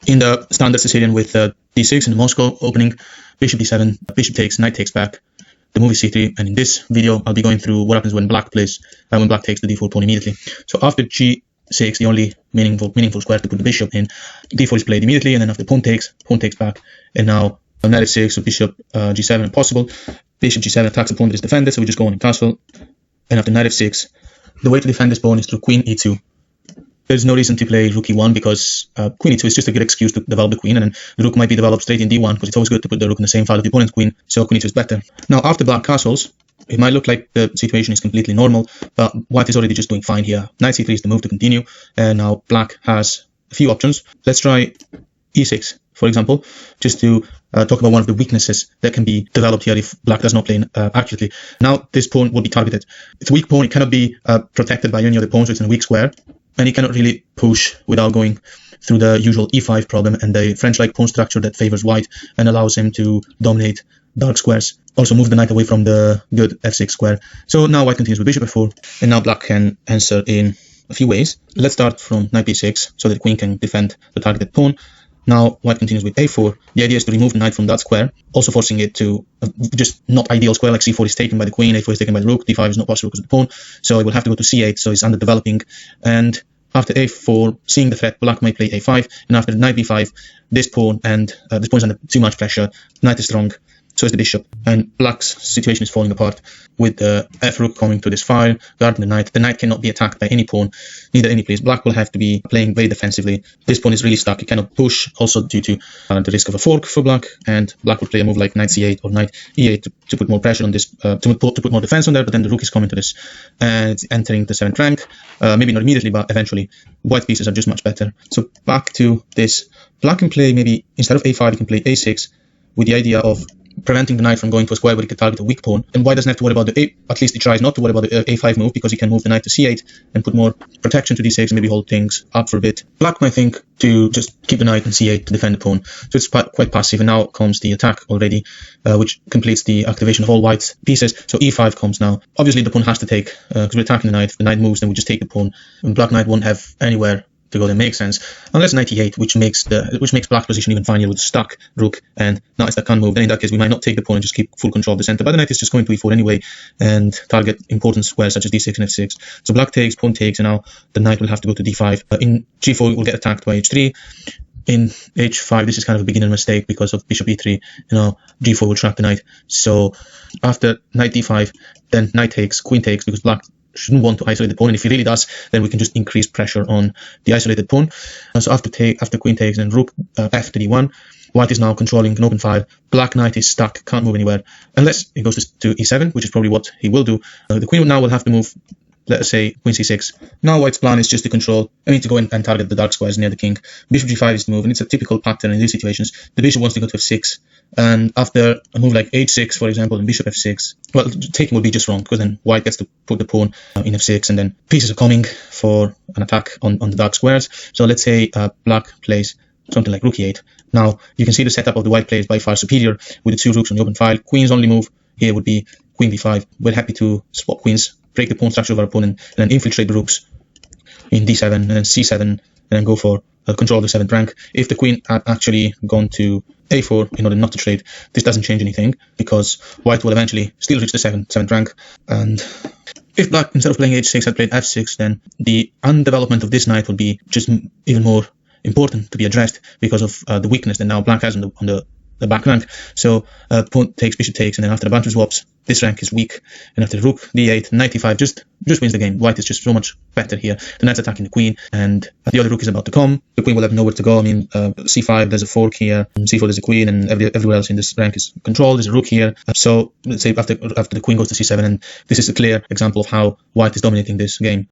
In the standard Sicilian with d6 in the Moscow opening, bishop d7, bishop takes, knight takes back, the move is c3, and in this video I'll be going through what happens when black takes the d4 pawn immediately. So after g6, the only meaningful square to put the bishop in, d4 is played immediately, and then after pawn takes back, and now knight f6, so bishop g7 if possible, bishop g7 attacks the pawn that is defended, so we just go on and castle, and after knight f6, the way to defend this pawn is through queen e2. There's no reason to play rook e1 because queen e2 is just a good excuse to develop the queen, and then the rook might be developed straight in d1 because it's always good to put the rook in the same file of the opponent's queen, so queen e2 is better. Now after black castles, it might look like the situation is completely normal, but white is already just doing fine here. Knight c3 is the move to continue, and now black has a few options. Let's try e6, for example, just to talk about one of the weaknesses that can be developed here if black does not play accurately. Now this pawn will be targeted. It's a weak pawn, it cannot be protected by any other pawn, so it's in a weak square, and he cannot really push without going through the usual e5 problem and the French-like pawn structure that favors white and allows him to dominate dark squares. Also move the knight away from the good f6 square. So now white continues with bishop f4, and now black can answer in a few ways. Let's start from knight b6 so that the queen can defend the targeted pawn. Now white continues with a4. The idea is to remove the knight from that square, also forcing it to just not ideal square, like c4 is taken by the queen, a4 is taken by the rook, d5 is not possible because of the pawn, so it will have to go to c8, so it's underdeveloping. And after a4, seeing the threat, black might play a5, and after knight b5, this pawn is under too much pressure, knight is strong, so is the bishop, and black's situation is falling apart with the f-rook coming to this file, guarding the knight. The knight cannot be attacked by any pawn, neither any place. Black will have to be playing very defensively. This pawn is really stuck, it cannot push, also due to the risk of a fork for black, and black will play a move like knight c8 or knight e8 to put more pressure on this, to put more defense on there, but then the rook is coming to this, and it's entering the 7th rank, maybe not immediately, but eventually. White pieces are just much better. So back to this, black can play maybe, instead of a5, he can play a6, with the idea of preventing the knight from going to a square where he can target a weak pawn. And white doesn't have to worry about at least he tries not to worry about the a5 move, because he can move the knight to c8 and put more protection to d6 and maybe hold things up for a bit. Black might think to just keep the knight in c8 to defend the pawn. So it's quite passive, and now comes the attack already, which completes the activation of all white's pieces. So e5 comes now. Obviously the pawn has to take, because we're attacking the knight. If the knight moves, then we just take the pawn, and black knight won't have anywhere to go. That makes sense, unless knight e8, which makes black's position even funnier with stuck rook and knights that can't move. Then in that case we might not take the pawn and just keep full control of the center, but the knight is just going to e4 anyway and target important squares such as d6 and f6. So black takes, pawn takes, and now the knight will have to go to d5. In g4 it will get attacked by h3. In h5 this is kind of a beginner mistake because of bishop e3. G4 will trap the knight. So after knight d5, then knight takes, queen takes, because black shouldn't want to isolate the pawn, and if he really does, then we can just increase pressure on the isolated pawn. So after queen takes and rook f to d1, white is now controlling an open file. Black knight is stuck, can't move anywhere unless it goes to e7, which is probably what he will do. The queen now will have to move, let us say queen c6. Now white's plan is just to to go in and target the dark squares near the king. Bishop g5 is the move, and it's a typical pattern in these situations. The bishop wants to go to f6, and after a move like h6, for example, and bishop f6, well, taking would be just wrong, because then white gets to put the pawn in f6, and then pieces are coming for an attack on the dark squares. So let's say black plays something like rook e8. Now you can see the setup of the white player is by far superior with the two rooks on the open file. Queen's only move here would be queen b5. We're happy to swap queens, break the pawn structure of our opponent, and then infiltrate the rooks in d7 and then c7, and then go for control of the 7th rank. If the queen had actually gone to a4 in order not to trade, this doesn't change anything, because white will eventually still reach the 7th rank. And if black, instead of playing h6, had played f6, then the undevelopment of this knight would be just even more important to be addressed because of the weakness that now black has on the back rank. So pawn takes, bishop takes, and then after a bunch of swaps, this rank is weak, and after rook d8, knight e5 just wins the game. White is just so much better here. The knight's attacking the queen, and the other rook is about to come. The queen will have nowhere to go. I mean, c5, there's a fork here, c4 there's a queen, and everywhere else in this rank is controlled. There's a rook here. So let's say after the queen goes to c7, and this is a clear example of how white is dominating this game.